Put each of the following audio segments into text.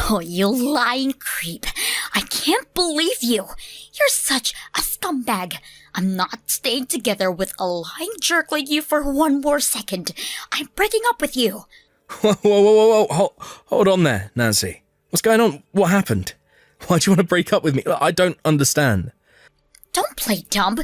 Oh, you lying creep. I can't believe you. You're such a scumbag. I'm not staying together with a lying jerk like you for one more second. I'm breaking up with you. Whoa. Hold on there, Nancy. What's going on? What happened? Why do you want to break up with me? I don't understand. Don't play dumb.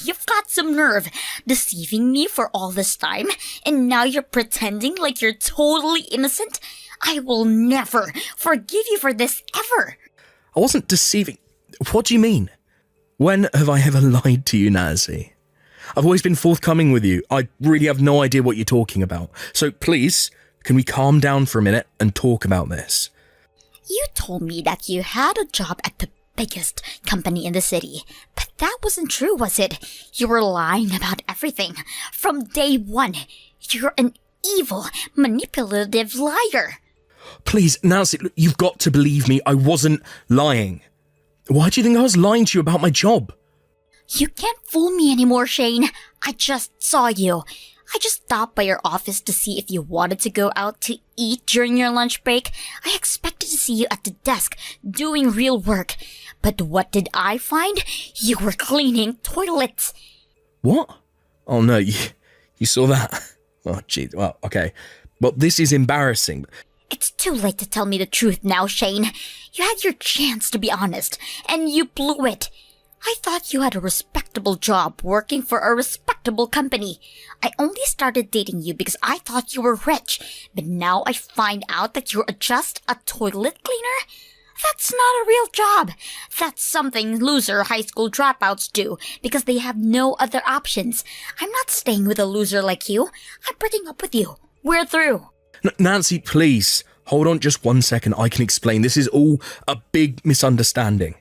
You've got some nerve, deceiving me for all this time, and now you're pretending like you're totally innocent? I will never forgive you for this ever. I wasn't deceiving. What do you mean? When have I ever lied to you, Nancy? I've always been forthcoming with you. I really have no idea what you're talking about. So please, can we calm down for a minute and talk about this? You told me that you had a job at the biggest company in the city. But that wasn't true, was it? You were lying about everything. From day one, you're an evil, manipulative liar. Please, Nancy, look, you've got to believe me. I wasn't lying. Why do you think I was lying to you about my job? You can't fool me anymore, Shane. I just saw you. I just stopped by your office to see if you wanted to go out to eat during your lunch break. I expected to see you at the desk doing real work. But what did I find? You were cleaning toilets. What? Oh no, you saw that? Oh gee, well, okay. Well, this is embarrassing. It's too late to tell me the truth now, Shane. You had your chance to be honest, and you blew it. I thought you had a respectable job working for a respectable company. I only started dating you because I thought you were rich, but now I find out that you're just a toilet cleaner? That's not a real job. That's something loser high school dropouts do because they have no other options. I'm not staying with a loser like you. I'm breaking up with you. We're through. Nancy, please, hold on just 1 second. I can explain. This is all a big misunderstanding.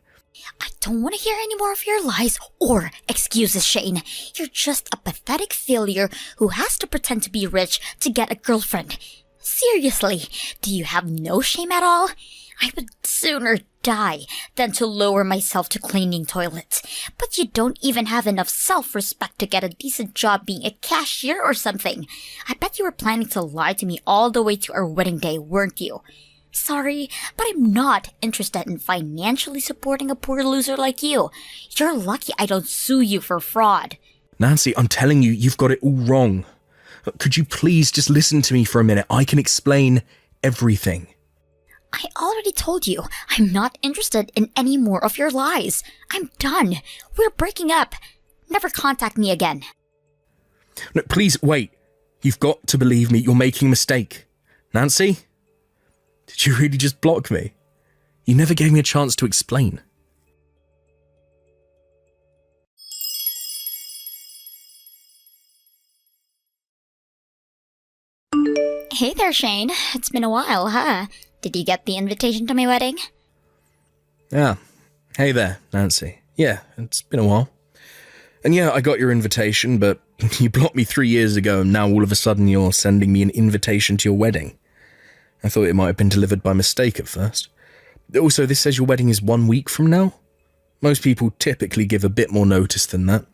I don't want to hear any more of your lies or excuses, Shane. You're just a pathetic failure who has to pretend to be rich to get a girlfriend. Seriously, do you have no shame at all? I would sooner die than to lower myself to cleaning toilets. But you don't even have enough self-respect to get a decent job being a cashier or something. I bet you were planning to lie to me all the way to our wedding day, weren't you? Sorry, but I'm not interested in financially supporting a poor loser like you. You're lucky I don't sue you for fraud. Nancy, I'm telling you, you've got it all wrong. Could you please just listen to me for a minute? I can explain everything. I already told you, I'm not interested in any more of your lies. I'm done. We're breaking up. Never contact me again. No, please, wait. You've got to believe me. You're making a mistake. Nancy? Did you really just block me? You never gave me a chance to explain. Hey there, Shane. It's been a while, huh? Did you get the invitation to my wedding? Yeah. Hey there, Nancy. Yeah, it's been a while. And yeah, I got your invitation, but you blocked me 3 years ago, and now all of a sudden you're sending me an invitation to your wedding. I thought it might have been delivered by mistake at first. Also, this says your wedding is 1 week from now. Most people typically give a bit more notice than that.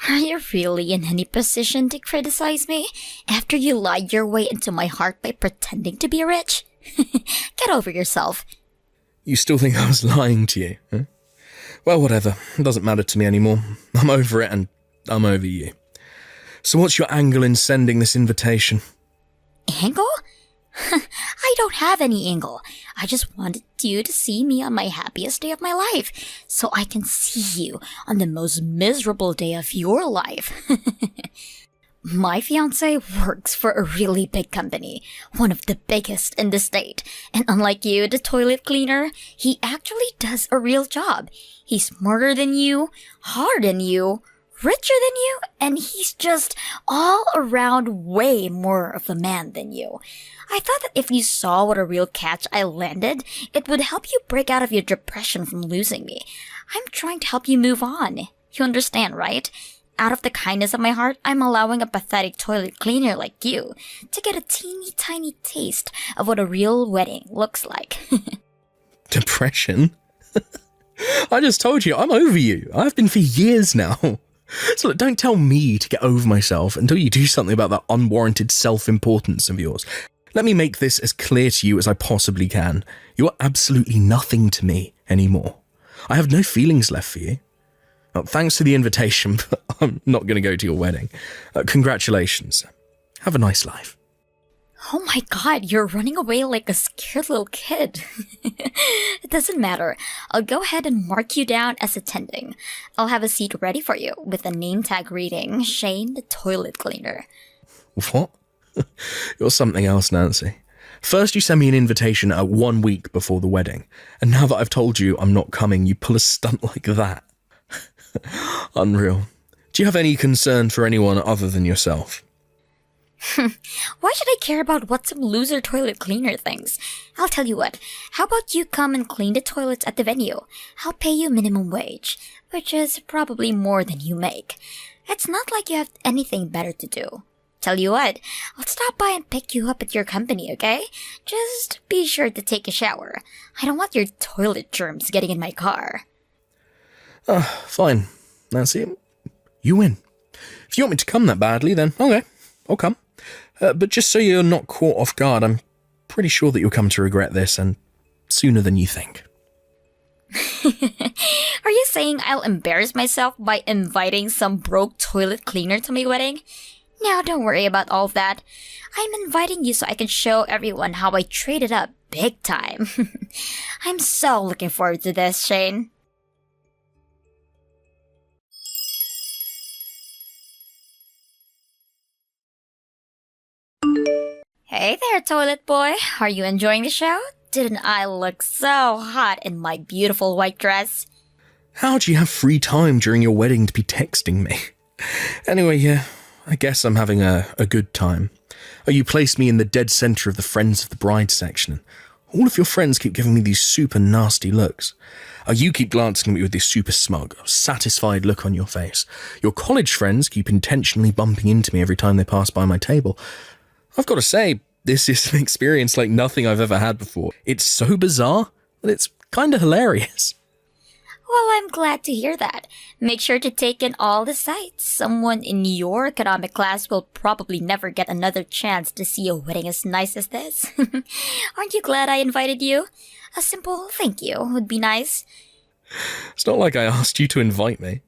Are you really in any position to criticize me after you lied your way into my heart by pretending to be rich? Get over yourself. You still think I was lying to you, huh? Well, whatever. It doesn't matter to me anymore. I'm over it and I'm over you. So what's your angle in sending this invitation? Angle? I don't have any angle. I just wanted you to see me on my happiest day of my life, so I can see you on the most miserable day of your life. My fiancé works for a really big company, one of the biggest in the state, and unlike you, the toilet cleaner, he actually does a real job. He's smarter than you, harder than you, richer than you, and he's just all around way more of a man than you. I thought that if you saw what a real catch I landed, it would help you break out of your depression from losing me. I'm trying to help you move on. You understand, right? Out of the kindness of my heart, I'm allowing a pathetic toilet cleaner like you to get a teeny tiny taste of what a real wedding looks like. Depression? I just told you, I'm over you. I've been for years now. So look, don't tell me to get over myself until you do something about that unwarranted self-importance of yours. Let me make this as clear to you as I possibly can. You are absolutely nothing to me anymore. I have no feelings left for you. Well, thanks for the invitation, but I'm not going to go to your wedding. Congratulations. Have a nice life. Oh my god, you're running away like a scared little kid. It doesn't matter. I'll go ahead and mark you down as attending. I'll have a seat ready for you with a name tag reading Shane the toilet cleaner. What? You're something else, Nancy. First you send me an invitation 1 week before the wedding, and now that I've told you I'm not coming, you pull a stunt like that. Unreal. Do you have any concern for anyone other than yourself? Why should I care about what some loser toilet cleaner thinks? I'll tell you what, how about you come and clean the toilets at the venue? I'll pay you minimum wage, which is probably more than you make. It's not like you have anything better to do. Tell you what, I'll stop by and pick you up at your company, okay? Just be sure to take a shower. I don't want your toilet germs getting in my car. Fine, Nancy. You win. If you want me to come that badly, then okay, I'll come. But just so you're not caught off guard, I'm pretty sure that you'll come to regret this, and sooner than you think. Are you saying I'll embarrass myself by inviting some broke toilet cleaner to my wedding? Now, don't worry about all of that. I'm inviting you so I can show everyone how I traded up big time. I'm so looking forward to this, Shane. Hey there, toilet boy. Are you enjoying the show? Didn't I look so hot in my beautiful white dress? How do you have free time during your wedding to be texting me? Anyway, yeah, I guess I'm having a good time. You placed me in the dead center of the Friends of the Bride section. All of your friends keep giving me these super nasty looks. You keep glancing at me with this super smug, satisfied look on your face. Your college friends keep intentionally bumping into me every time they pass by my table. I've got to say, this is an experience like nothing I've ever had before. It's so bizarre, but it's kind of hilarious. Well, I'm glad to hear that. Make sure to take in all the sights. Someone in your economic class will probably never get another chance to see a wedding as nice as this. Aren't you glad I invited you? A simple thank you would be nice. It's not like I asked you to invite me.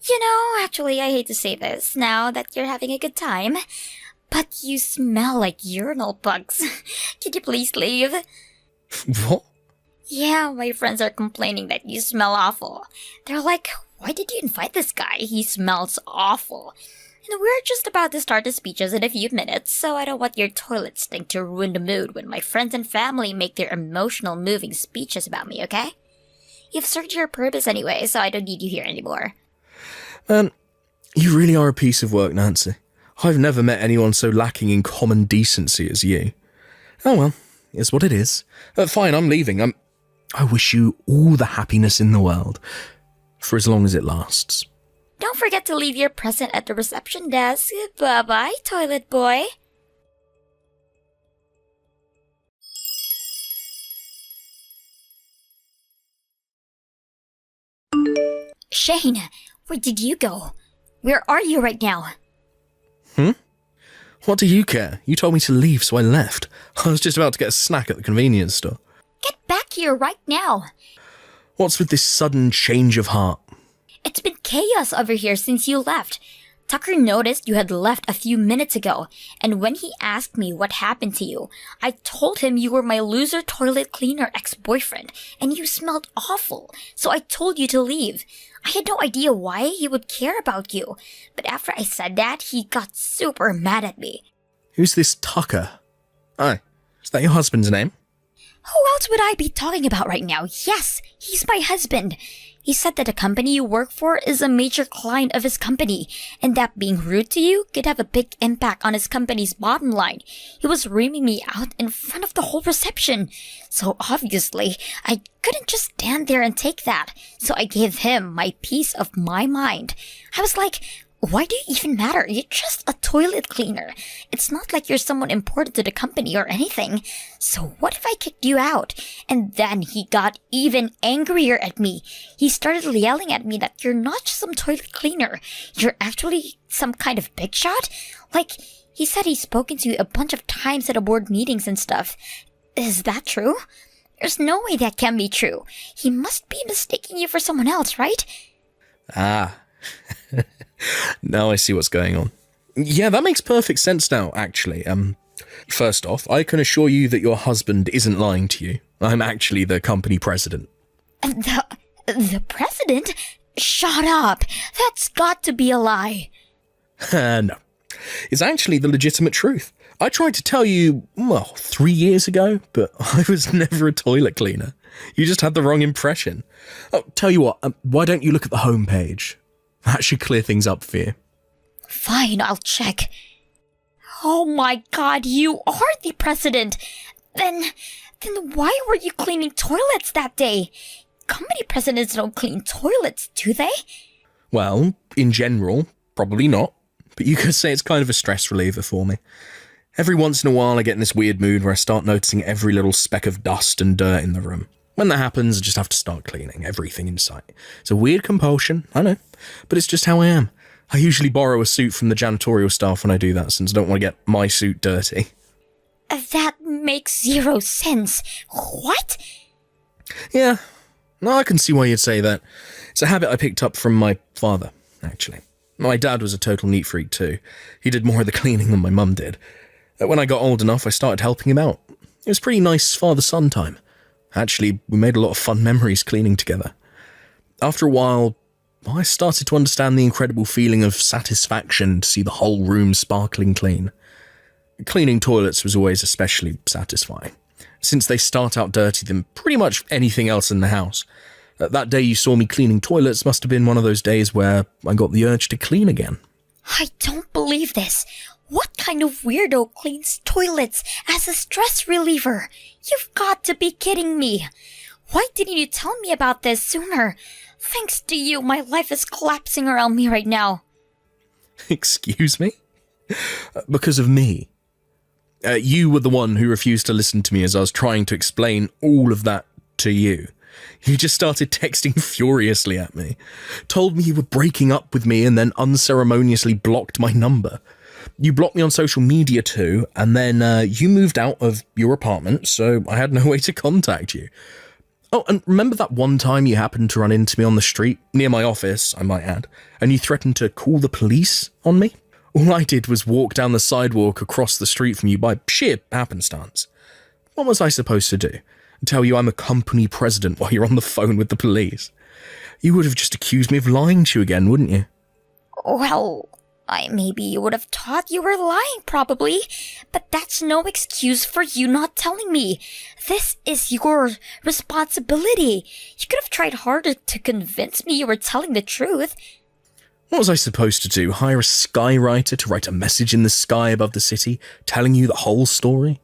You know, actually, I hate to say this now that you're having a good time, but you smell like urinal bugs. Could you please leave? What? Yeah, my friends are complaining that you smell awful. They're like, why did you invite this guy? He smells awful. And we're just about to start the speeches in a few minutes, so I don't want your toilet stink to ruin the mood when my friends and family make their emotional, moving speeches about me, okay? You've served your purpose anyway, so I don't need you here anymore. You really are a piece of work, Nancy. I've never met anyone so lacking in common decency as you. Oh well, it's what it is. Fine, I'm leaving. I wish you all the happiness in the world, for as long as it lasts. Don't forget to leave your present at the reception desk. Bye-bye, toilet boy. Shane, where did you go? Where are you right now? What do you care? You told me to leave, so I left. I was just about to get a snack at the convenience store. Get back here right now. What's with this sudden change of heart? It's been chaos over here since you left. Tucker noticed you had left a few minutes ago, and when he asked me what happened to you, I told him you were my loser toilet cleaner ex-boyfriend, and you smelled awful, so I told you to leave. I had no idea why he would care about you, but after I said that, he got super mad at me. Who's this Tucker? Oh, is that your husband's name? Who else would I be talking about right now? Yes, he's my husband. He said that the company you work for is a major client of his company, and that being rude to you could have a big impact on his company's bottom line. He was reaming me out in front of the whole reception. So obviously, I couldn't just stand there and take that. So I gave him my piece of my mind. I was like, why do you even matter? You're just a toilet cleaner. It's not like you're someone important to the company or anything. So what if I kicked you out? And then he got even angrier at me. He started yelling at me that you're not just some toilet cleaner. You're actually some kind of big shot. Like, He said he's spoken to you a bunch of times at the board meetings and stuff. Is that true? There's no way that can be true. He must be mistaking you for someone else, right? Ah. Now I see what's going on. Yeah, that makes perfect sense now, actually. First off, I can assure you that your husband isn't lying to you. I'm actually the company president. The president? Shut up. That's got to be a lie. No. It's actually the legitimate truth. I tried to tell you, 3 years ago, but I was never a toilet cleaner. You just had the wrong impression. Oh, tell you what, why don't you look at the homepage? That should clear things up for you. Fine, I'll check. Oh my god, you are the president! Then why were you cleaning toilets that day? Company presidents don't clean toilets, do they? Well, in general, probably not. But you could say it's kind of a stress reliever for me. Every once in a while I get in this weird mood where I start noticing every little speck of dust and dirt in the room. When that happens, I just have to start cleaning everything in sight. It's a weird compulsion, I know, but it's just how I am. I usually borrow a suit from the janitorial staff when I do that, since I don't want to get my suit dirty. That makes zero sense. What? Yeah, no, I can see why you'd say that. It's a habit I picked up from my father, actually. My dad was a total neat freak too. He did more of the cleaning than my mum did. When I got old enough, I started helping him out. It was pretty nice father-son time. Actually, we made a lot of fun memories cleaning together. After a while, I started to understand the incredible feeling of satisfaction to see the whole room sparkling clean. Cleaning toilets was always especially satisfying, since they start out dirtier than pretty much anything else in the house. That day you saw me cleaning toilets must have been one of those days where I got the urge to clean again. I don't believe this. What kind of weirdo cleans toilets as a stress reliever? You've got to be kidding me. Why didn't you tell me about this sooner? Thanks to you, my life is collapsing around me right now. Excuse me? Because of me. You were the one who refused to listen to me as I was trying to explain all of that to you. You just started texting furiously at me, told me you were breaking up with me, and then unceremoniously blocked my number. You blocked me on social media too, and then you moved out of your apartment, so I had no way to contact you. Oh, and remember that one time you happened to run into me on the street, near my office, I might add, and you threatened to call the police on me? All I did was walk down the sidewalk across the street from you by sheer happenstance. What was I supposed to do? Tell you I'm a company president while you're on the phone with the police? You would have just accused me of lying to you again, wouldn't you? Well, maybe you would have thought you were lying, probably. But that's no excuse for you not telling me. This is your responsibility. You could have tried harder to convince me you were telling the truth. What was I supposed to do? Hire a skywriter to write a message in the sky above the city, telling you the whole story?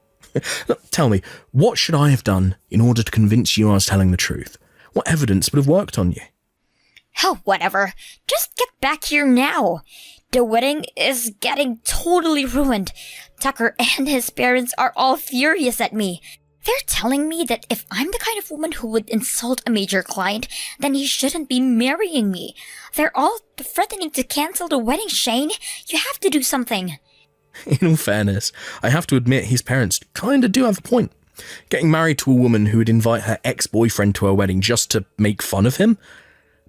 Tell me, what should I have done in order to convince you I was telling the truth? What evidence would have worked on you? Hell, whatever. Just get back here now. The wedding is getting totally ruined. Tucker and his parents are all furious at me. They're telling me that if I'm the kind of woman who would insult a major client, then he shouldn't be marrying me. They're all threatening to cancel the wedding, Shane. You have to do something. In all fairness, I have to admit his parents kinda do have a point. Getting married to a woman who would invite her ex-boyfriend to her wedding just to make fun of him?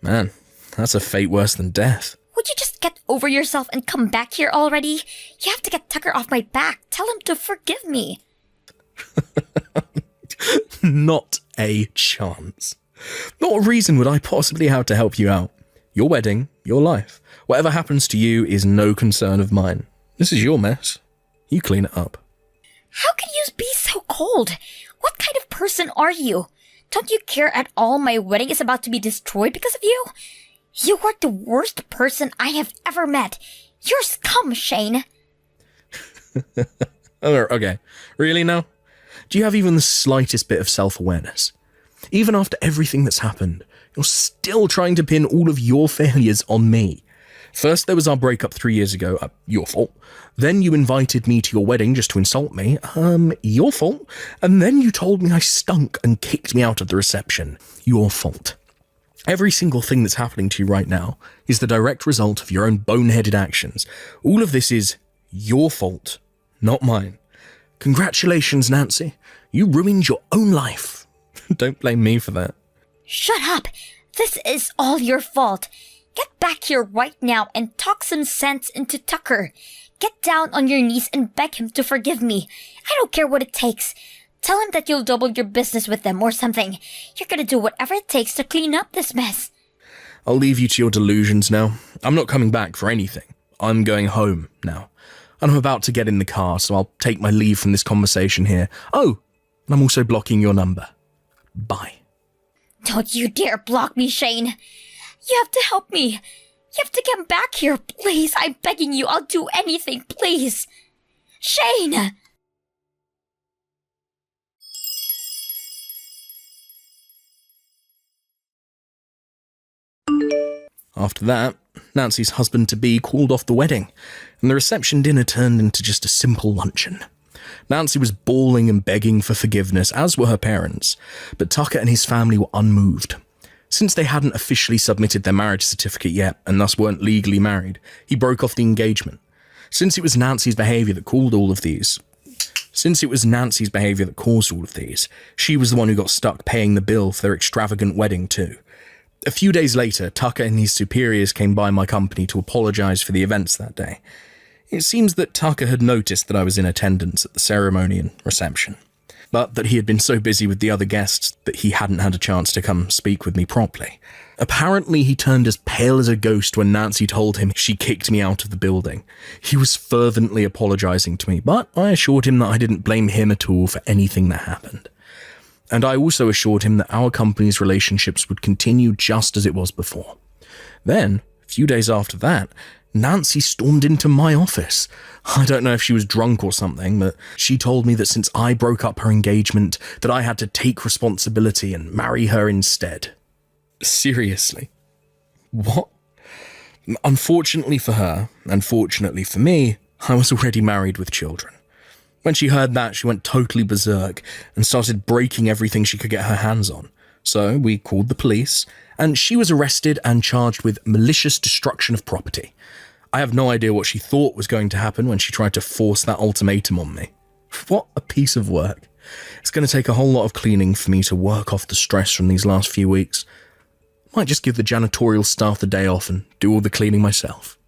Man, that's a fate worse than death. Would you just get over yourself and come back here already? You have to get Tucker off my back. Tell him to forgive me. Not a chance. What reason would I possibly have to help you out? Your wedding, your life. Whatever happens to you is no concern of mine. This is your mess. You clean it up. How can you be so cold? What kind of person are you? Don't you care at all my wedding is about to be destroyed because of you? You are the worst person I have ever met. You're scum, Shane. Okay, really now? Do you have even the slightest bit of self-awareness? Even after everything that's happened, you're still trying to pin all of your failures on me. First, there was our breakup 3 years ago, your fault. Then you invited me to your wedding just to insult me, your fault. And then you told me I stunk and kicked me out of the reception, your fault. Every single thing that's happening to you right now is the direct result of your own boneheaded actions. All of this is Your fault, not mine. Congratulations, Nancy. You ruined your own life. Don't blame me for that. Shut up! This is all your fault. Get back here right now and talk some sense into Tucker. Get down on your knees and beg him to forgive me. I don't care what it takes. Tell him that you'll double your business with them or something. You're gonna do whatever it takes to clean up this mess. I'll leave you to your delusions now. I'm not coming back for anything. I'm going home now. And I'm about to get in the car, so I'll take my leave from this conversation here. Oh, and I'm also blocking your number. Bye. Don't you dare block me, Shane. You have to help me. You have to come back here, please. I'm begging you. I'll do anything, please. Shane! After that, Nancy's husband-to-be called off the wedding, and the reception dinner turned into just a simple luncheon. Nancy was bawling and begging for forgiveness, as were her parents, but Tucker and his family were unmoved. Since they hadn't officially submitted their marriage certificate yet, and thus weren't legally married, he broke off the engagement. Since it was Nancy's behaviour that caused all of these, she was the one who got stuck paying the bill for their extravagant wedding too. A few days later, Tucker and his superiors came by my company to apologise for the events that day. It seems that Tucker had noticed that I was in attendance at the ceremony and reception, but that he had been so busy with the other guests that he hadn't had a chance to come speak with me properly. Apparently, he turned as pale as a ghost when Nancy told him she kicked me out of the building. He was fervently apologising to me, but I assured him that I didn't blame him at all for anything that happened. And I also assured him that our company's relationships would continue just as it was before. Then, a few days after that, Nancy stormed into my office. I don't know if she was drunk or something, but she told me that since I broke up her engagement, that I had to take responsibility and marry her instead. Seriously? What? Unfortunately for her, and fortunately for me, I was already married with children. When she heard that, she went totally berserk and started breaking everything she could get her hands on. So we called the police, and she was arrested and charged with malicious destruction of property. I have no idea what she thought was going to happen when she tried to force that ultimatum on me. What a piece of work. It's going to take a whole lot of cleaning for me to work off the stress from these last few weeks. Might just give the janitorial staff the day off and do all the cleaning myself.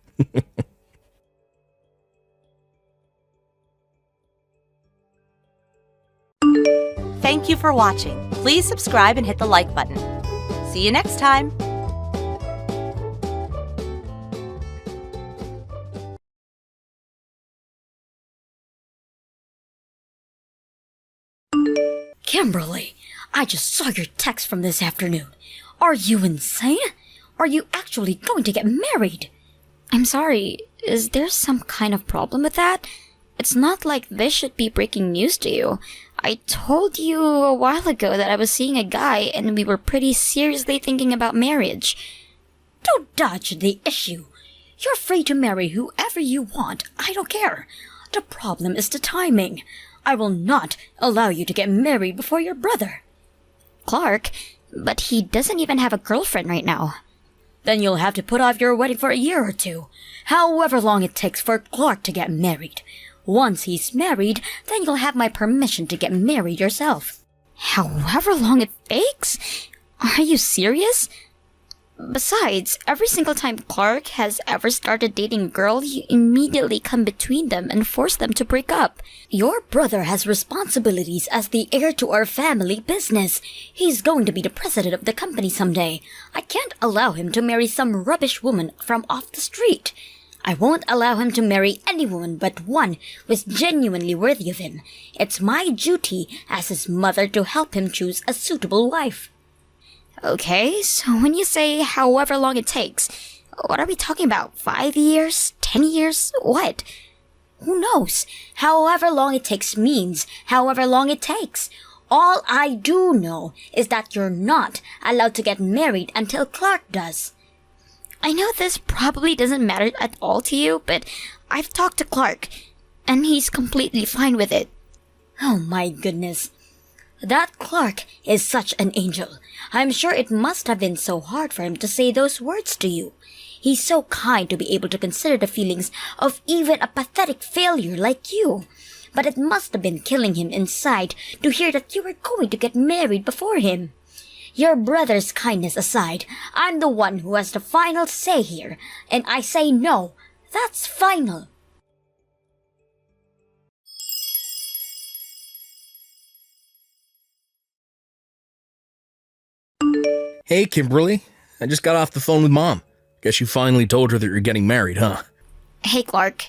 Thank you for watching. Please subscribe and hit the like button. See you next time. Kimberly, I just saw your text from this afternoon. Are you insane? Are you actually going to get married? I'm sorry, is there some kind of problem with that? It's not like this should be breaking news to you. I told you a while ago that I was seeing a guy and we were pretty seriously thinking about marriage. Don't dodge the issue. You're free to marry whoever you want. I don't care. The problem is the timing. I will not allow you to get married before your brother. Clark, but he doesn't even have a girlfriend right now. Then you'll have to put off your wedding for a year or two, however long it takes for Clark to get married. Once he's married, then you'll have my permission to get married yourself. However long it takes? Are you serious? Besides, every single time Clark has ever started dating a girl, you immediately come between them and force them to break up. Your brother has responsibilities as the heir to our family business. He's going to be the president of the company someday. I can't allow him to marry some rubbish woman from off the street. I won't allow him to marry any woman but one who is genuinely worthy of him. It's my duty as his mother to help him choose a suitable wife. Okay, so when you say however long it takes, what are we talking about? 5 years? 10 years? What? Who knows? However long it takes means however long it takes. All I do know is that you're not allowed to get married until Clark does. I know this probably doesn't matter at all to you, but I've talked to Clark, and he's completely fine with it. Oh my goodness. That Clark is such an angel. I'm sure it must have been so hard for him to say those words to you. He's so kind to be able to consider the feelings of even a pathetic failure like you. But it must have been killing him inside to hear that you were going to get married before him. Your brother's kindness aside, I'm the one who has the final say here, and I say no. That's final. Hey, Kimberly. I just got off the phone with Mom. Guess you finally told her that you're getting married, huh? Hey, Clark.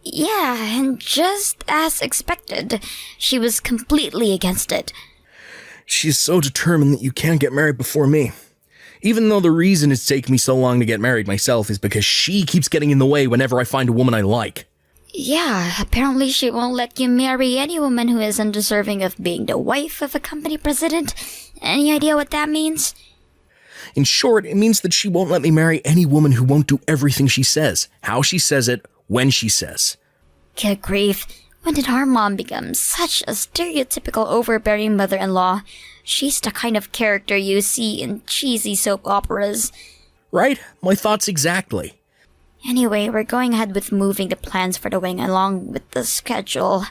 Yeah, and just as expected, she was completely against it. She's so determined that you can't get married before me. Even though the reason it's taken me so long to get married myself is because she keeps getting in the way whenever I find a woman I like. Yeah, apparently she won't let you marry any woman who is undeserving of being the wife of a company president. Any idea what that means? In short, it means that she won't let me marry any woman who won't do everything she says, how she says it, when she says. Good grief. When did our mom become such a stereotypical overbearing mother-in-law? She's the kind of character you see in cheesy soap operas. Right? My thoughts exactly. Anyway, we're going ahead with moving the plans for the wedding along with the schedule,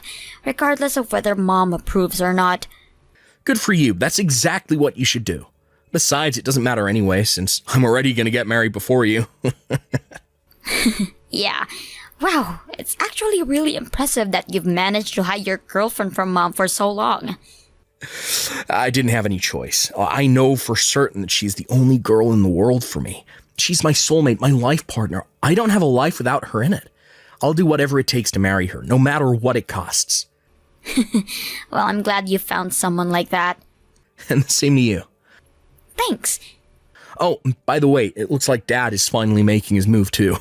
regardless of whether Mom approves or not. Good for you. That's exactly what you should do. Besides, it doesn't matter anyway, since I'm already going to get married before you. Yeah. Wow, it's actually really impressive that you've managed to hide your girlfriend from Mom for so long. I didn't have any choice. I know for certain that she's the only girl in the world for me. She's my soulmate, my life partner. I don't have a life without her in it. I'll do whatever it takes to marry her, no matter what it costs. Well, I'm glad you found someone like that. And the same to you. Thanks. Oh, by the way, it looks like Dad is finally making his move too.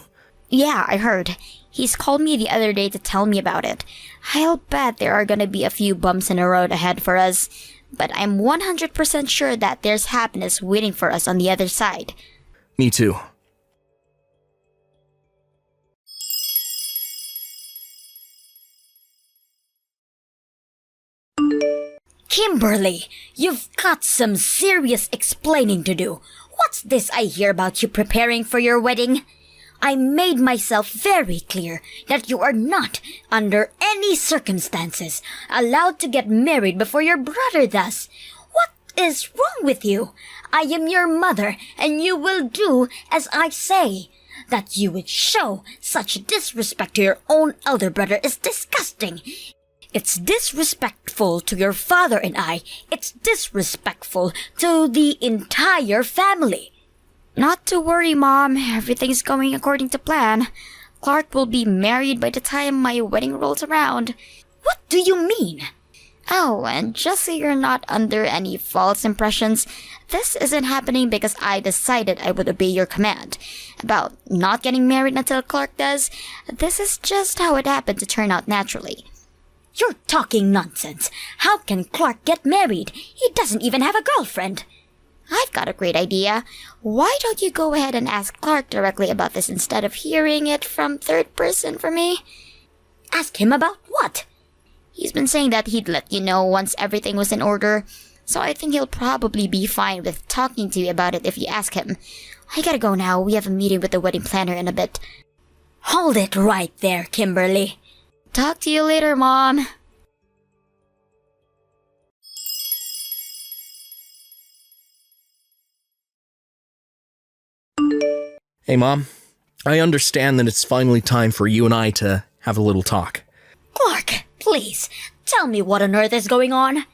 Yeah, I heard. He's called me the other day to tell me about it. I'll bet there are gonna be a few bumps in the road ahead for us, but I'm 100% sure that there's happiness waiting for us on the other side. Me too. Kimberly, you've got some serious explaining to do. What's this I hear about you preparing for your wedding? I made myself very clear that you are not, under any circumstances, allowed to get married before your brother does. What is wrong with you? I am your mother, and you will do as I say. That you would show such disrespect to your own elder brother is disgusting. It's disrespectful to your father and I. It's disrespectful to the entire family. Not to worry, Mom. Everything's going according to plan. Clark will be married by the time my wedding rolls around. What do you mean? Oh, and just so you're not under any false impressions, this isn't happening because I decided I would obey your command about not getting married until Clark does. This is just how it happened to turn out naturally. You're talking nonsense. How can Clark get married? He doesn't even have a girlfriend. I've got a great idea. Why don't you go ahead and ask Clark directly about this instead of hearing it from third person from me? Ask him about what? He's been saying that he'd let you know once everything was in order, so I think he'll probably be fine with talking to you about it if you ask him. I gotta go now. We have a meeting with the wedding planner in a bit. Hold it right there, Kimberly. Talk to you later, Mom. Hey, Mom. I understand that it's finally time for you and I to have a little talk. Clark, please, tell me what on earth is going on.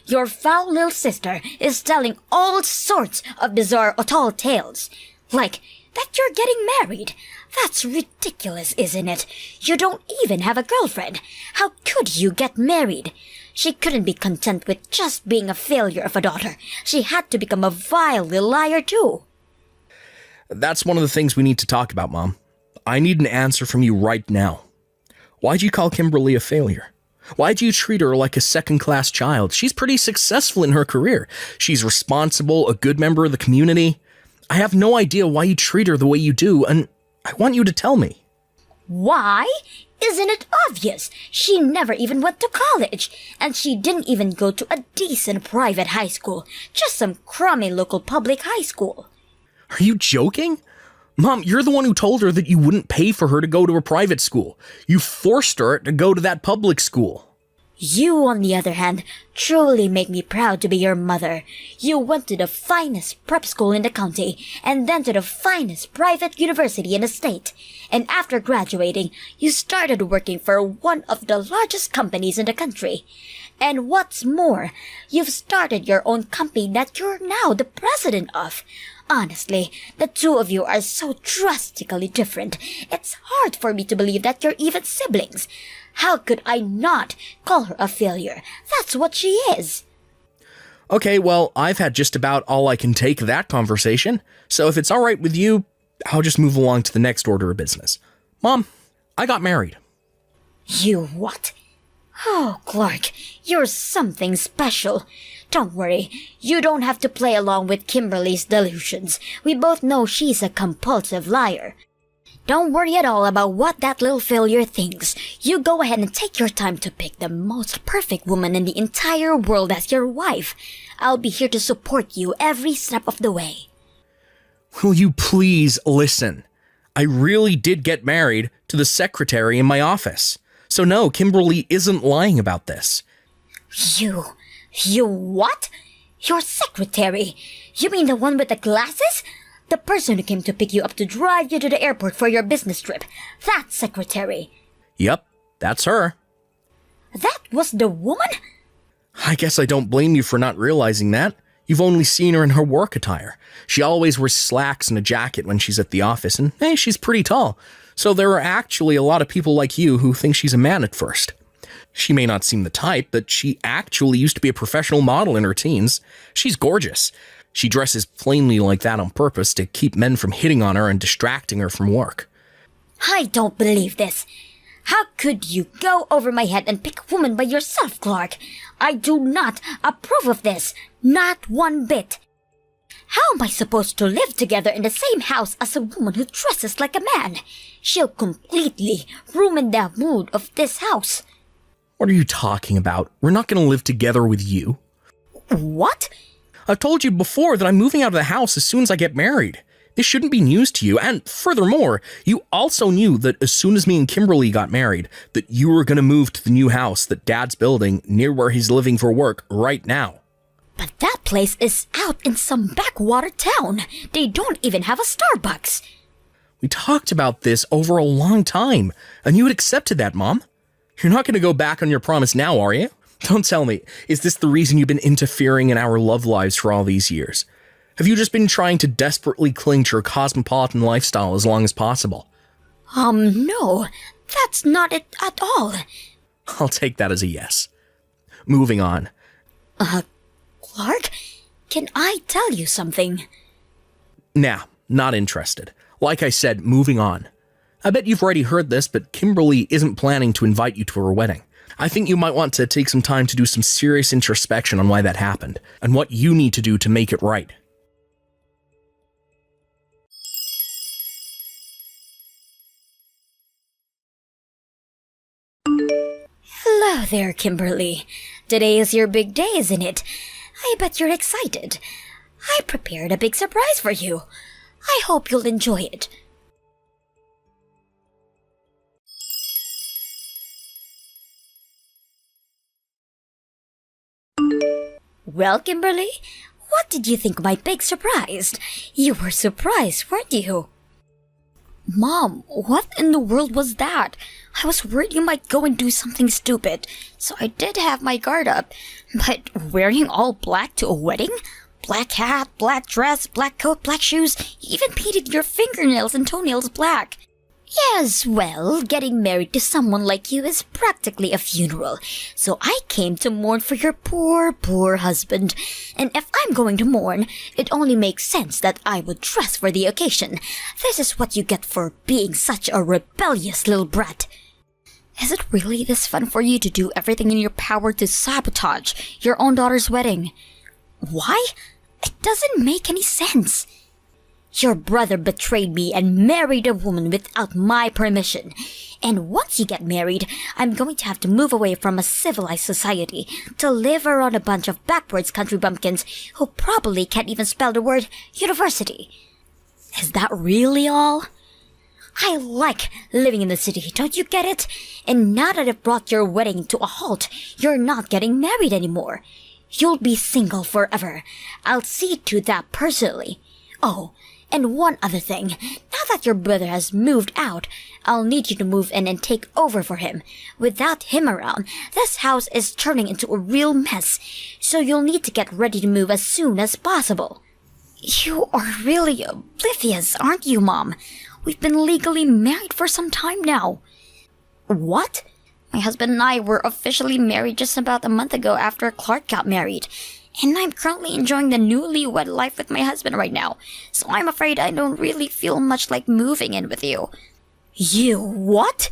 Your foul little sister is telling all sorts of bizarre tall tales. Like, that you're getting married. That's ridiculous, isn't it? You don't even have a girlfriend. How could you get married? She couldn't be content with just being a failure of a daughter. She had to become a vile little liar, too. That's one of the things we need to talk about, Mom. I need an answer from you right now. Why'd you call Kimberly a failure? Why'd you treat her like a second-class child? She's pretty successful in her career. She's responsible, a good member of the community. I have no idea why you treat her the way you do, and I want you to tell me. Why? Isn't it obvious? She never even went to college, and she didn't even go to a decent private high school, just some crummy local public high school. Are you joking? Mom, you're the one who told her that you wouldn't pay for her to go to a private school. You forced her to go to that public school. You, on the other hand, truly make me proud to be your mother. You went to the finest prep school in the county, and then to the finest private university in the state. And after graduating, you started working for one of the largest companies in the country. And what's more, you've started your own company that you're now the president of. Honestly, the two of you are so drastically different. It's hard for me to believe that you're even siblings. How could I not call her a failure? That's what she is. Okay, well, I've had just about all I can take of that conversation, so if it's all right with you, I'll just move along to the next order of business. Mom, I got married. You what? Oh, Clark, you're something special. Don't worry, you don't have to play along with Kimberly's delusions. We both know she's a compulsive liar. Don't worry at all about what that little failure thinks. You go ahead and take your time to pick the most perfect woman in the entire world as your wife. I'll be here to support you every step of the way. Will you please listen? I really did get married to the secretary in my office. So no, Kimberly isn't lying about this. You what? Your secretary? You mean the one with the glasses? The person who came to pick you up to drive you to the airport for your business trip. That secretary. Yep, that's her. That was the woman? I guess I don't blame you for not realizing that. You've only seen her in her work attire. She always wears slacks and a jacket when she's at the office, and hey, she's pretty tall. So there are actually a lot of people like you who think she's a man at first. She may not seem the type, but she actually used to be a professional model in her teens. She's gorgeous. She dresses plainly like that on purpose to keep men from hitting on her and distracting her from work. I don't believe this. How could you go over my head and pick a woman by yourself, Clark? I do not approve of this. Not one bit. How am I supposed to live together in the same house as a woman who dresses like a man? She'll completely ruin the mood of this house. What are you talking about? We're not going to live together with you. What? I've told you before that I'm moving out of the house as soon as I get married. This shouldn't be news to you, and furthermore, you also knew that as soon as me and Kimberly got married, that you were going to move to the new house that Dad's building near where he's living for work right now. But that place is out in some backwater town. They don't even have a Starbucks. We talked about this over a long time, and you had accepted that, Mom. You're not going to go back on your promise now, are you? Don't tell me, is this the reason you've been interfering in our love lives for all these years? Have you just been trying to desperately cling to your cosmopolitan lifestyle as long as possible? No, that's not it at all. I'll take that as a yes. Moving on. Clark, can I tell you something? Nah, not interested. Like I said, moving on. I bet you've already heard this, but Kimberly isn't planning to invite you to her wedding. I think you might want to take some time to do some serious introspection on why that happened, and what you need to do to make it right. Hello there, Kimberly. Today is your big day, isn't it? I bet you're excited. I prepared a big surprise for you. I hope you'll enjoy it. Well, Kimberly, what did you think of my big surprise? You were surprised, weren't you? Mom, what in the world was that? I was worried you might go and do something stupid, so I did have my guard up. But wearing all black to a wedding? Black hat, black dress, black coat, black shoes, you even painted your fingernails and toenails black. Yes, well, getting married to someone like you is practically a funeral, so I came to mourn for your poor, poor husband. And if I'm going to mourn, it only makes sense that I would dress for the occasion. This is what you get for being such a rebellious little brat. Is it really this fun for you to do everything in your power to sabotage your own daughter's wedding? Why? It doesn't make any sense. Your brother betrayed me and married a woman without my permission. And once you get married, I'm going to have to move away from a civilized society to live around a bunch of backwards country bumpkins who probably can't even spell the word university. Is that really all? I like living in the city, don't you get it? And now that I've brought your wedding to a halt, you're not getting married anymore. You'll be single forever. I'll see to that personally. Oh, and one other thing. Now that your brother has moved out, I'll need you to move in and take over for him. Without him around, this house is turning into a real mess, so you'll need to get ready to move as soon as possible. You are really oblivious, aren't you, Mom? We've been legally married for some time now. What? My husband and I were officially married just about a month ago after Clark got married. And I'm currently enjoying the newlywed life with my husband right now, so I'm afraid I don't really feel much like moving in with you. You what?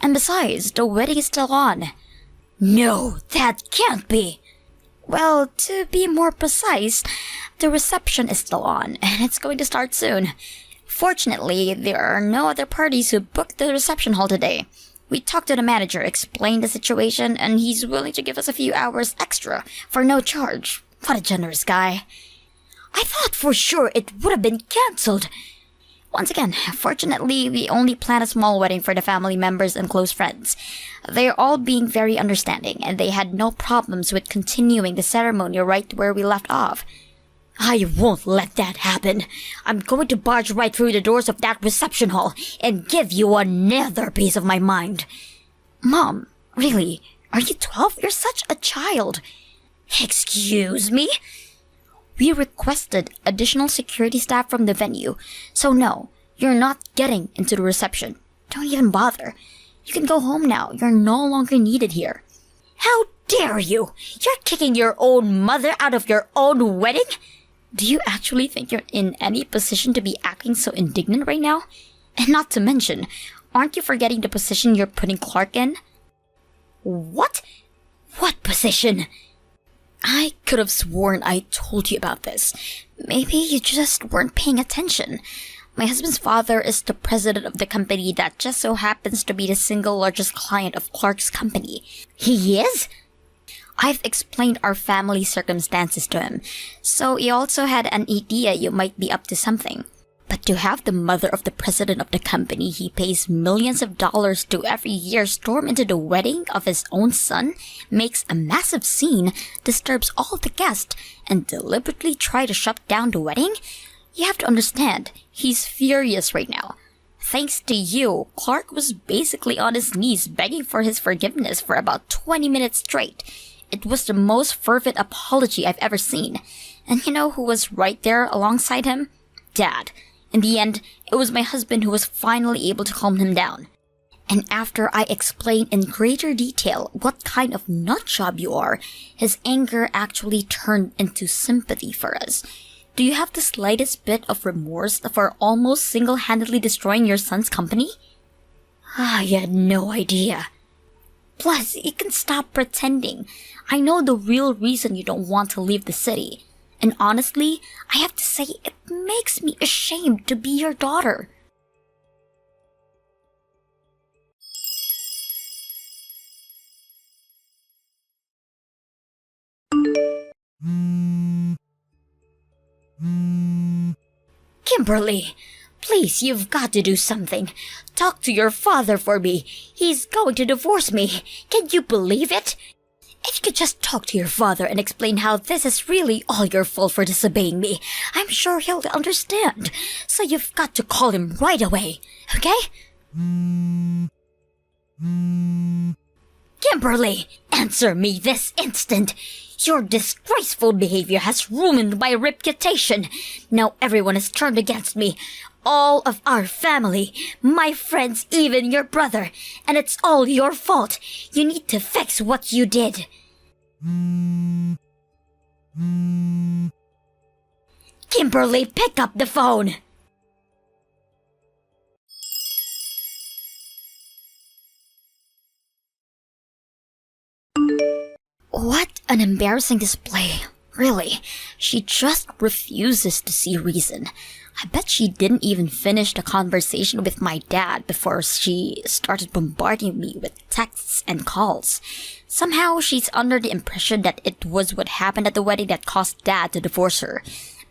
And besides, the wedding is still on. No, that can't be. Well, to be more precise, the reception is still on, and it's going to start soon. Fortunately, there are no other parties who booked the reception hall today. We talked to the manager, explained the situation, and he's willing to give us a few hours extra for no charge. What a generous guy. I thought for sure it would have been cancelled. Once again, fortunately, we only planned a small wedding for the family members and close friends. They're all being very understanding, and they had no problems with continuing the ceremony right where we left off. I won't let that happen. I'm going to barge right through the doors of that reception hall and give you another piece of my mind. Mom, really? Are you 12? You're such a child. Excuse me? We requested additional security staff from the venue, so no, you're not getting into the reception. Don't even bother. You can go home now. You're no longer needed here. How dare you? You're kicking your own mother out of your own wedding? Do you actually think you're in any position to be acting so indignant right now? And not to mention, aren't you forgetting the position you're putting Clark in? What? What position? I could have sworn I told you about this. Maybe you just weren't paying attention. My husband's father is the president of the company that just so happens to be the single largest client of Clark's company. He is? I've explained our family circumstances to him, so he also had an idea you might be up to something. But to have the mother of the president of the company he pays millions of dollars to every year storm into the wedding of his own son, makes a massive scene, disturbs all the guests, and deliberately try to shut down the wedding? You have to understand, he's furious right now. Thanks to you, Clark was basically on his knees begging for his forgiveness for about 20 minutes straight. It was the most fervent apology I've ever seen. And you know who was right there alongside him? Dad. In the end, it was my husband who was finally able to calm him down. And after I explained in greater detail what kind of nutjob you are, his anger actually turned into sympathy for us. Do you have the slightest bit of remorse for almost single-handedly destroying your son's company? You had no idea. Plus, you can stop pretending. I know the real reason you don't want to leave the city. And honestly, I have to say, it makes me ashamed to be your daughter. Kimberly, please, you've got to do something. Talk to your father for me. He's going to divorce me. Can you believe it? If you could just talk to your father and explain how this is really all your fault for disobeying me, I'm sure he'll understand. So you've got to call him right away, okay? Kimberly, answer me this instant. Your disgraceful behavior has ruined my reputation. Now everyone has turned against me. All of our family, my friends, even your brother. And it's all your fault. You need to fix what you did. Kimberly, pick up the phone. What an embarrassing display. Really, she just refuses to see reason. I bet she didn't even finish the conversation with my dad before she started bombarding me with texts and calls. Somehow she's under the impression that it was what happened at the wedding that caused Dad to divorce her.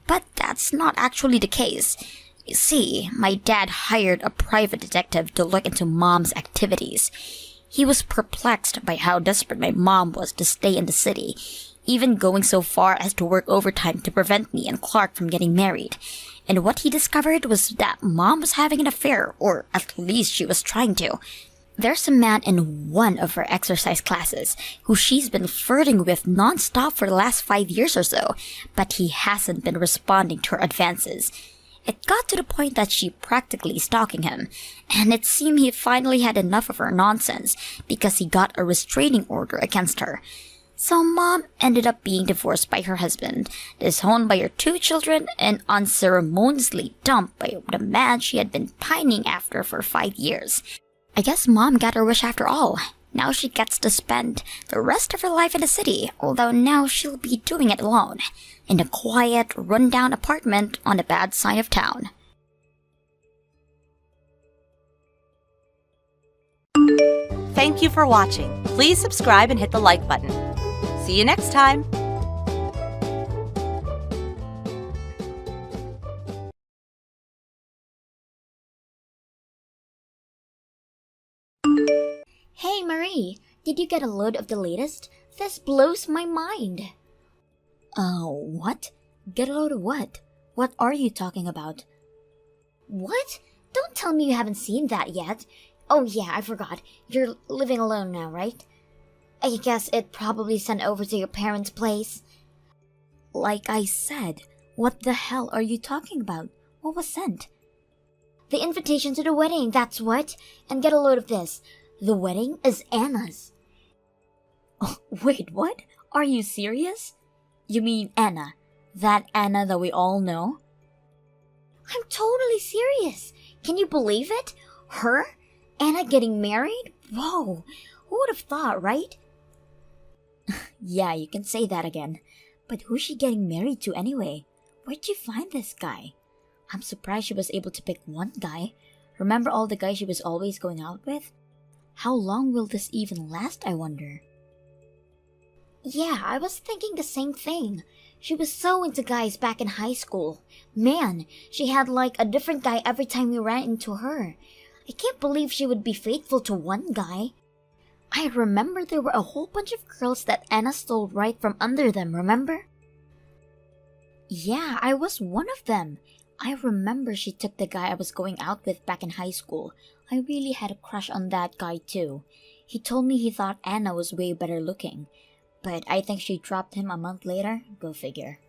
But that's not actually the case. You see, my dad hired a private detective to look into Mom's activities. He was perplexed by how desperate my mom was to stay in the city, even going so far as to work overtime to prevent me and Clark from getting married. And what he discovered was that Mom was having an affair, or at least she was trying to. There's a man in one of her exercise classes who she's been flirting with non-stop for the last 5 years or so, but he hasn't been responding to her advances. It got to the point that she practically stalking him, and it seemed he finally had enough of her nonsense because he got a restraining order against her. So Mom ended up being divorced by her husband, disowned by her 2 children, and unceremoniously dumped by the man she had been pining after for 5 years. I guess Mom got her wish after all. Now she gets to spend the rest of her life in the city, although now she'll be doing it alone, in a quiet, run-down apartment on the bad side of town. Thank you for watching. Please subscribe and hit the like button. See you next time. Hey Marie, did you get a load of the latest? This blows my mind. What? Get a load of what? What are you talking about? What? Don't tell me you haven't seen that yet. Oh yeah, I forgot. You're living alone now, right? I guess it probably sent over to your parents' place. Like I said, what the hell are you talking about? What was sent? The invitation to the wedding, that's what. And get a load of this. The wedding is Anna's. Oh, wait, what? Are you serious? You mean Anna? That Anna that we all know? I'm totally serious. Can you believe it? Her? Anna getting married? Whoa, who would have thought, right? Yeah, you can say that again. But who's she getting married to anyway? Where'd you find this guy? I'm surprised she was able to pick one guy. Remember all the guys she was always going out with? How long will this even last, I wonder? Yeah, I was thinking the same thing. She was so into guys back in high school. Man, she had like a different guy every time we ran into her. I can't believe she would be faithful to one guy. I remember there were a whole bunch of girls that Anna stole right from under them, remember? Yeah, I was one of them. I remember she took the guy I was going out with back in high school. I really had a crush on that guy too. He told me he thought Anna was way better looking. But I think she dropped him a month later. Go figure.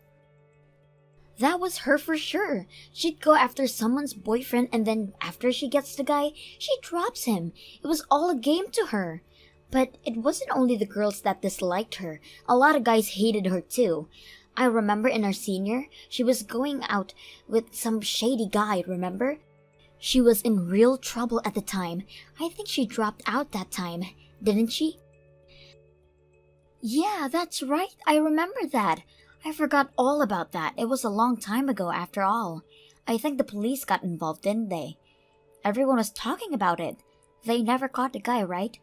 That was her for sure. She'd go after someone's boyfriend and then after she gets the guy, she drops him. It was all a game to her. But it wasn't only the girls that disliked her. A lot of guys hated her too. I remember in our senior, she was going out with some shady guy, remember? She was in real trouble at the time. I think she dropped out that time, didn't she? Yeah, that's right. I remember that. I forgot all about that. It was a long time ago after all. I think the police got involved, didn't they? Everyone was talking about it. They never caught the guy, right?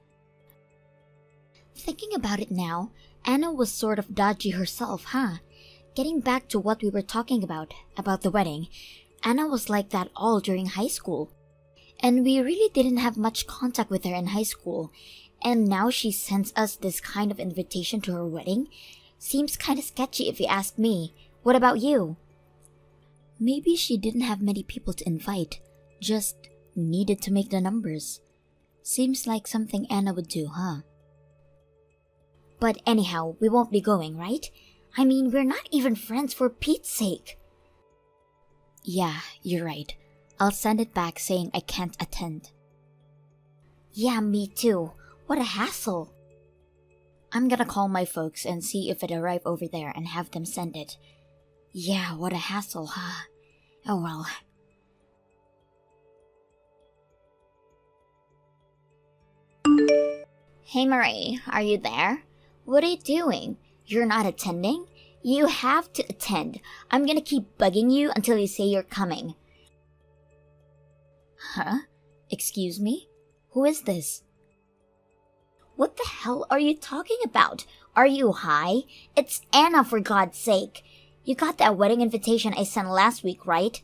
Thinking about it now, Anna was sort of dodgy herself, huh? Getting back to what we were talking about the wedding, Anna was like that all during high school. And we really didn't have much contact with her in high school. And now she sends us this kind of invitation to her wedding? Seems kinda sketchy if you ask me. What about you? Maybe she didn't have many people to invite. Just needed to make the numbers. Seems like something Anna would do, huh? But anyhow, we won't be going, right? I mean, we're not even friends for Pete's sake. Yeah, you're right. I'll send it back saying I can't attend. Yeah, me too. What a hassle. I'm gonna call my folks and see if it arrived over there and have them send it. Yeah, what a hassle, huh? Oh well. Hey Marie, are you there? What are you doing? You're not attending? You have to attend. I'm gonna keep bugging you until you say you're coming. Huh? Excuse me? Who is this? What the hell are you talking about? Are you high? It's Anna, for God's sake. You got that wedding invitation I sent last week, right?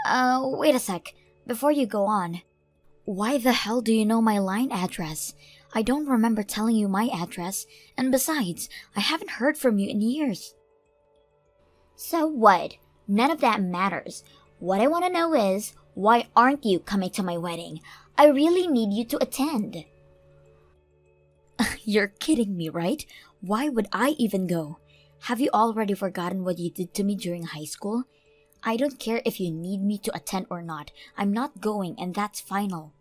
Wait a sec. Before you go on, why the hell do you know my line address? I don't remember telling you my address, and besides, I haven't heard from you in years. So what? None of that matters. What I want to know is, why aren't you coming to my wedding? I really need you to attend. You're kidding me, right? Why would I even go? Have you already forgotten what you did to me during high school? I don't care if you need me to attend or not. I'm not going, and that's final.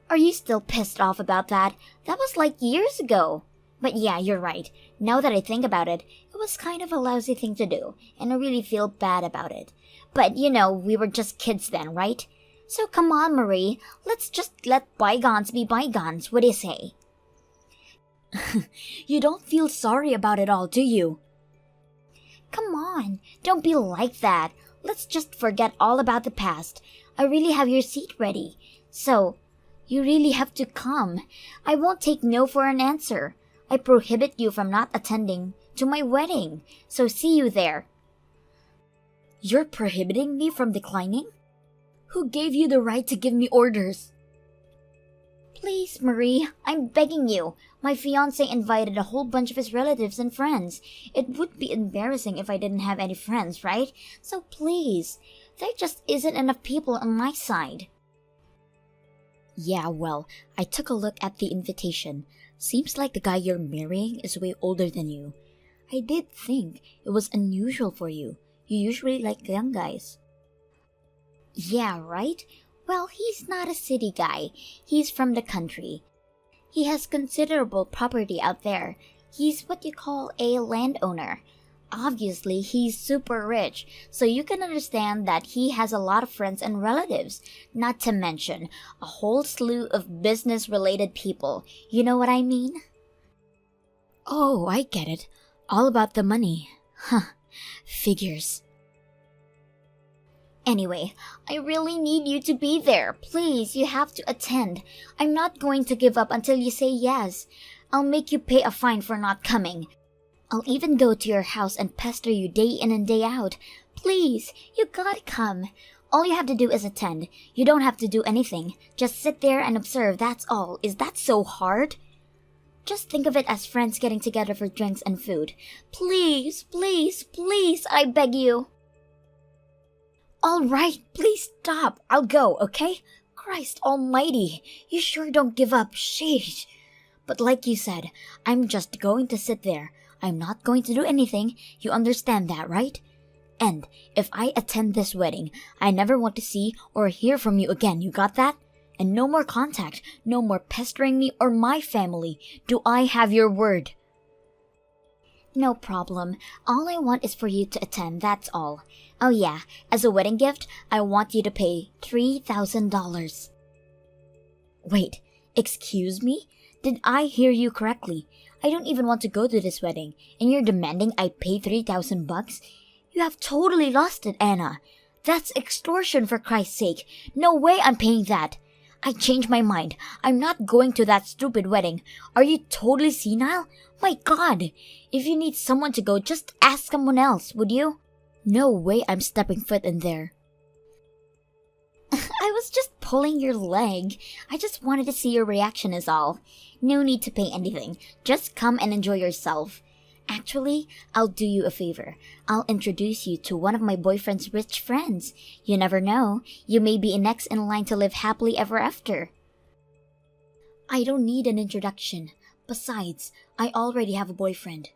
Are you still pissed off about that? That was like years ago. But yeah, you're right. Now that I think about it, it was kind of a lousy thing to do, and I really feel bad about it. But we were just kids then, right? So come on, Marie. Let's just let bygones be bygones. What do you say? You don't feel sorry about it all, do you? Come on, don't be like that. Let's just forget all about the past. I really have your seat ready. So, you really have to come. I won't take no for an answer. I prohibit you from not attending to my wedding. So see you there. You're prohibiting me from declining? Who gave you the right to give me orders? Please, Marie, I'm begging you. My fiancé invited a whole bunch of his relatives and friends. It would be embarrassing if I didn't have any friends, right? So please, there just isn't enough people on my side. Yeah, well, I took a look at the invitation. Seems like the guy you're marrying is way older than you. I did think it was unusual for you. You usually like young guys. Yeah, right? Well, he's not a city guy. He's from the country. He has considerable property out there. He's what you call a landowner. Obviously, he's super rich, so you can understand that he has a lot of friends and relatives, not to mention a whole slew of business-related people. You know what I mean? Oh, I get it. All about the money. Huh. Figures. Anyway, I really need you to be there. Please, you have to attend. I'm not going to give up until you say yes. I'll make you pay a fine for not coming. I'll even go to your house and pester you day in and day out. Please, you gotta come. All you have to do is attend. You don't have to do anything. Just sit there and observe, that's all. Is that so hard? Just think of it as friends getting together for drinks and food. Please, please, please, I beg you. All right, please stop. I'll go, okay? Christ almighty, you sure don't give up. Sheesh. But like you said, I'm just going to sit there. I'm not going to do anything. You understand that, right? And if I attend this wedding, I never want to see or hear from you again. You got that? And no more contact, no more pestering me or my family. Do I have your word? No problem. All I want is for you to attend, that's all. Oh yeah, as a wedding gift, I want you to pay $3,000. Wait, excuse me? Did I hear you correctly? I don't even want to go to this wedding, and you're demanding I pay $3,000? You have totally lost it, Anna. That's extortion, for Christ's sake. No way I'm paying that. I changed my mind. I'm not going to that stupid wedding. Are you totally senile? My God! If you need someone to go, just ask someone else, would you? No way I'm stepping foot in there. I was just pulling your leg. I just wanted to see your reaction is all. No need to pay anything. Just come and enjoy yourself. Actually, I'll do you a favor. I'll introduce you to one of my boyfriend's rich friends. You never know. You may be next in line to live happily ever after. I don't need an introduction. Besides, I already have a boyfriend.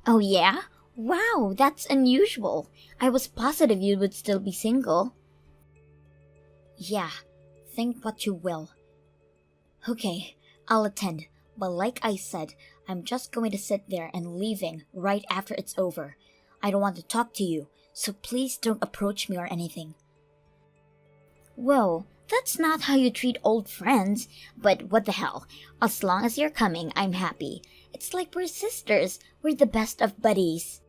Oh yeah? Wow, that's unusual. I was positive you would still be single. Yeah, think what you will. Okay, I'll attend. But like I said, I'm just going to sit there and leaving right after it's over. I don't want to talk to you, so please don't approach me or anything. Whoa, that's not how you treat old friends. But what the hell? As long as you're coming, I'm happy. It's like we're sisters. We're the best of buddies.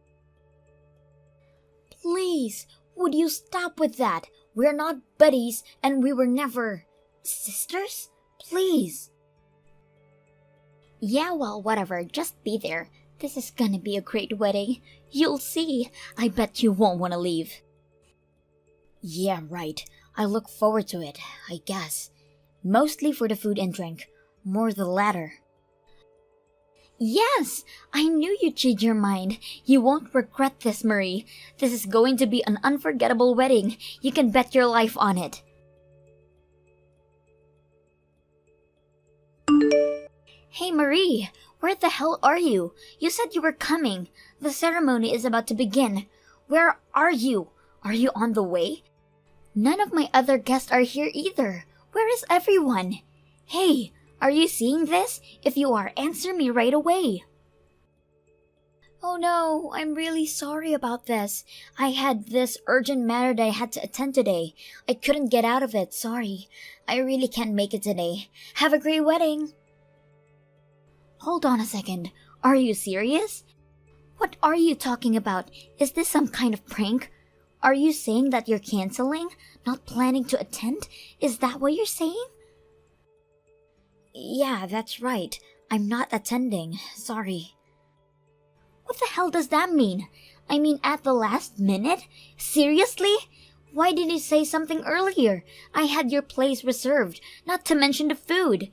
Please, would you stop with that? We're not buddies, and we were never... sisters? Please. Yeah, well, whatever. Just be there. This is gonna be a great wedding. You'll see. I bet you won't want to leave. Yeah, right. I look forward to it, I guess. Mostly for the food and drink. More the latter. Yes! I knew you'd change your mind. You won't regret this, Marie. This is going to be an unforgettable wedding. You can bet your life on it. Hey, Marie! Where the hell are you? You said you were coming. The ceremony is about to begin. Where are you? Are you on the way? None of my other guests are here either. Where is everyone? Hey, are you seeing this? If you are, answer me right away. Oh no, I'm really sorry about this. I had this urgent matter that I had to attend today. I couldn't get out of it, sorry. I really can't make it today. Have a great wedding. Hold on a second. Are you serious? What are you talking about? Is this some kind of prank? Are you saying that you're canceling? Not planning to attend? Is that what you're saying? Yeah, that's right. I'm not attending. Sorry. What the hell does that mean? I mean, at the last minute? Seriously? Why didn't you say something earlier? I had your place reserved, not to mention the food.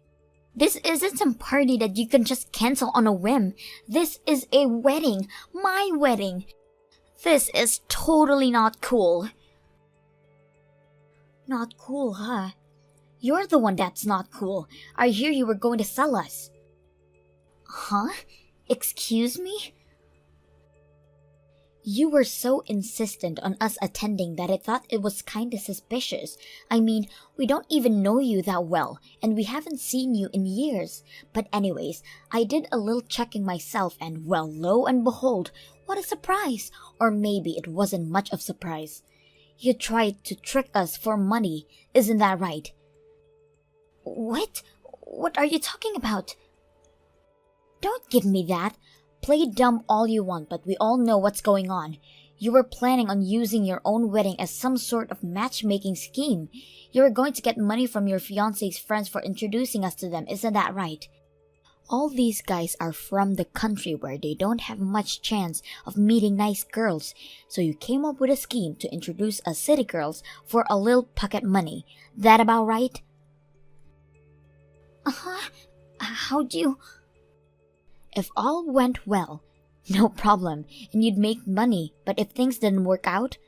This isn't some party that you can just cancel on a whim. This is a wedding. My wedding. This is totally not cool. Not cool, huh? You're the one that's not cool. I hear you were going to sell us. Huh? Excuse me? You were so insistent on us attending that I thought it was kinda suspicious. I mean, we don't even know you that well, and we haven't seen you in years. But anyways, I did a little checking myself and well, lo and behold, what a surprise! Or maybe it wasn't much of a surprise. You tried to trick us for money, isn't that right? What? What are you talking about? Don't give me that. Play dumb all you want, but we all know what's going on. You were planning on using your own wedding as some sort of matchmaking scheme. You were going to get money from your fiancé's friends for introducing us to them, isn't that right? All these guys are from the country where they don't have much chance of meeting nice girls, so you came up with a scheme to introduce us city girls for a little pocket money. That about right? How'd you... If all went well, no problem, and you'd make money, but if things didn't work out,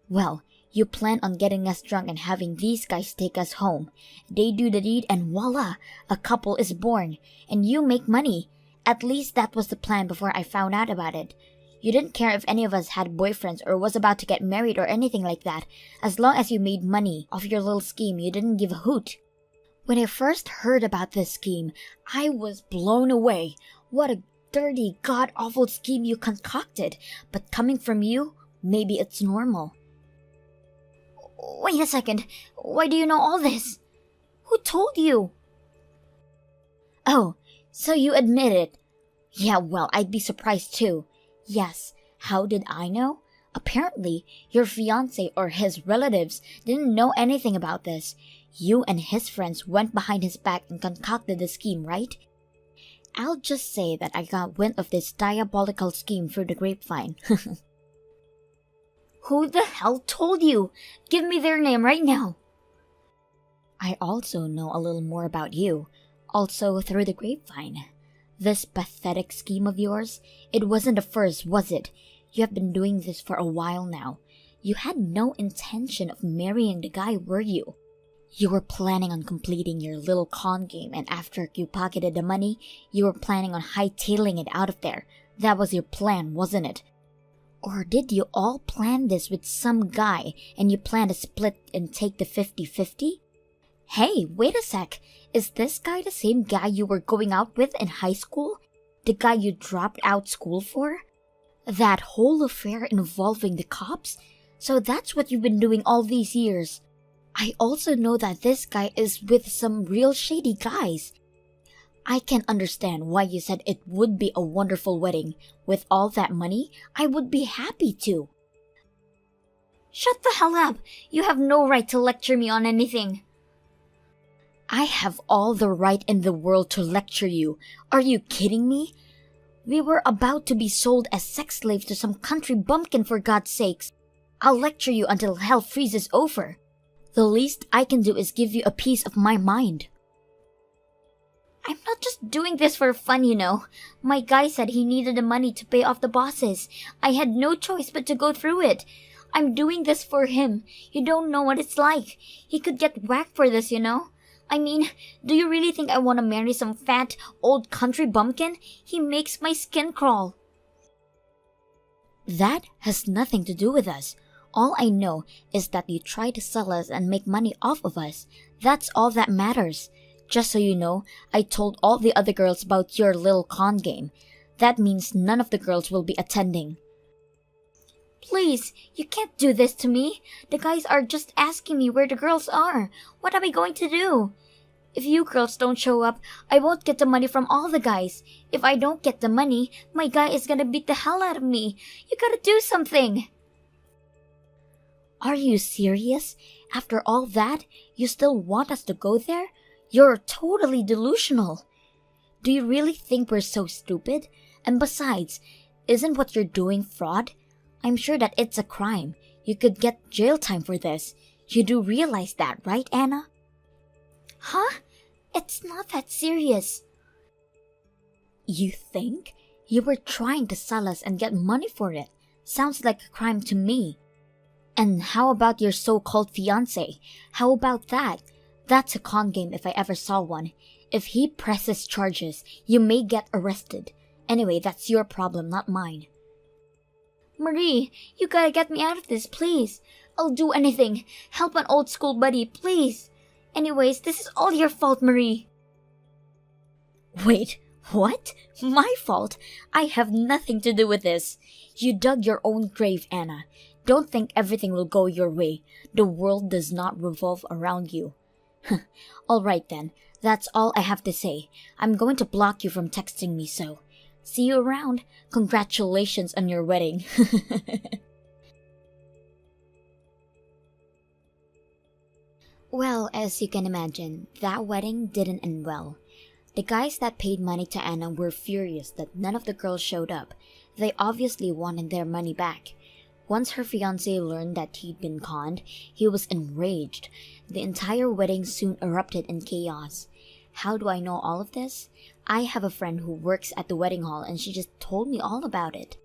well, you plan on getting us drunk and having these guys take us home. They do the deed and voila, a couple is born, and you make money. At least that was the plan before I found out about it. You didn't care if any of us had boyfriends or was about to get married or anything like that. As long as you made money off your little scheme, you didn't give a hoot. When I first heard about this scheme, I was blown away. What a dirty, god-awful scheme you concocted. But coming from you, maybe it's normal. Wait a second. Why do you know all this? Who told you? Oh, so you admit it. Yeah, well, I'd be surprised too. Yes, how did I know? Apparently, your fiancé or his relatives didn't know anything about this. You and his friends went behind his back and concocted the scheme, right? I'll just say that I got wind of this diabolical scheme through the grapevine. Who the hell told you? Give me their name right now. I also know a little more about you, also through the grapevine. This pathetic scheme of yours, it wasn't the first, was it? You have been doing this for a while now. You had no intention of marrying the guy, were you? You were planning on completing your little con game, and after you pocketed the money, you were planning on hightailing it out of there. That was your plan, wasn't it? Or did you all plan this with some guy, and you plan to split and take the 50-50? Hey, wait a sec. Is this guy the same guy you were going out with in high school? The guy you dropped out school for? That whole affair involving the cops? So that's what you've been doing all these years. I also know that this guy is with some real shady guys. I can understand why you said it would be a wonderful wedding. With all that money, I would be happy to. Shut the hell up! You have no right to lecture me on anything. I have all the right in the world to lecture you. Are you kidding me? We were about to be sold as sex slaves to some country bumpkin, for God's sakes. I'll lecture you until hell freezes over. The least I can do is give you a piece of my mind. I'm not just doing this for fun, you know. My guy said he needed the money to pay off the bosses. I had no choice but to go through it. I'm doing this for him. You don't know what it's like. He could get whacked for this, you know? I mean, do you really think I want to marry some fat, old country bumpkin? He makes my skin crawl. That has nothing to do with us. All I know is that you try to sell us and make money off of us. That's all that matters. Just so you know, I told all the other girls about your little con game. That means none of the girls will be attending. Please, you can't do this to me. The guys are just asking me where the girls are. What am I going to do? If you girls don't show up, I won't get the money from all the guys. If I don't get the money, my guy is gonna beat the hell out of me. You gotta do something. Are you serious? After all that, you still want us to go there? You're totally delusional. Do you really think we're so stupid? And besides, isn't what you're doing fraud? I'm sure that it's a crime. You could get jail time for this. You do realize that, right, Anna? Huh? It's not that serious. You think? You were trying to sell us and get money for it. Sounds like a crime to me. And how about your so-called fiancé? How about that? That's a con game if I ever saw one. If he presses charges, you may get arrested. Anyway, that's your problem, not mine. Marie, you gotta get me out of this, please. I'll do anything. Help an old school buddy, please. Anyways, this is all your fault, Marie. Wait, what? My fault? I have nothing to do with this. You dug your own grave, Anna. Don't think everything will go your way. The world does not revolve around you. Alright then, that's all I have to say. I'm going to block you from texting me, so see you around. Congratulations on your wedding. Well, as you can imagine, that wedding didn't end well. The guys that paid money to Anna were furious that none of the girls showed up. They obviously wanted their money back. Once her fiancé learned that he'd been conned, he was enraged. The entire wedding soon erupted in chaos. How do I know all of this? I have a friend who works at the wedding hall and she just told me all about it.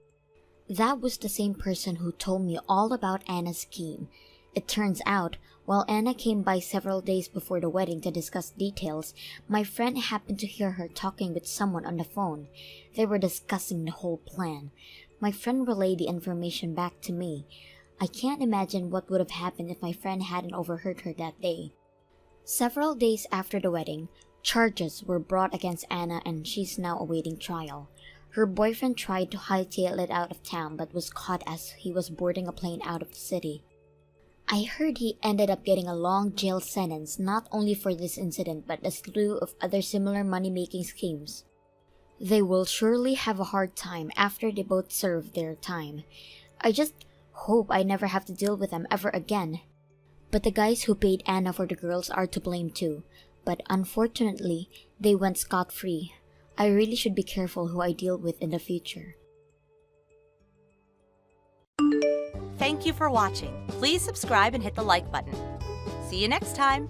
That was the same person who told me all about Anna's scheme. It turns out, while Anna came by several days before the wedding to discuss details, my friend happened to hear her talking with someone on the phone. They were discussing the whole plan. My friend relayed the information back to me. I can't imagine what would have happened if my friend hadn't overheard her that day. Several days after the wedding, charges were brought against Anna and she's now awaiting trial. Her boyfriend tried to hightail it out of town but was caught as he was boarding a plane out of the city. I heard he ended up getting a long jail sentence not only for this incident but a slew of other similar money-making schemes. They will surely have a hard time after they both serve their time. I just hope I never have to deal with them ever again. But the guys who paid Anna for the girls are to blame too. But unfortunately, they went scot-free. I really should be careful who I deal with in the future. Thank you for watching. Please subscribe and hit the like button. See you next time.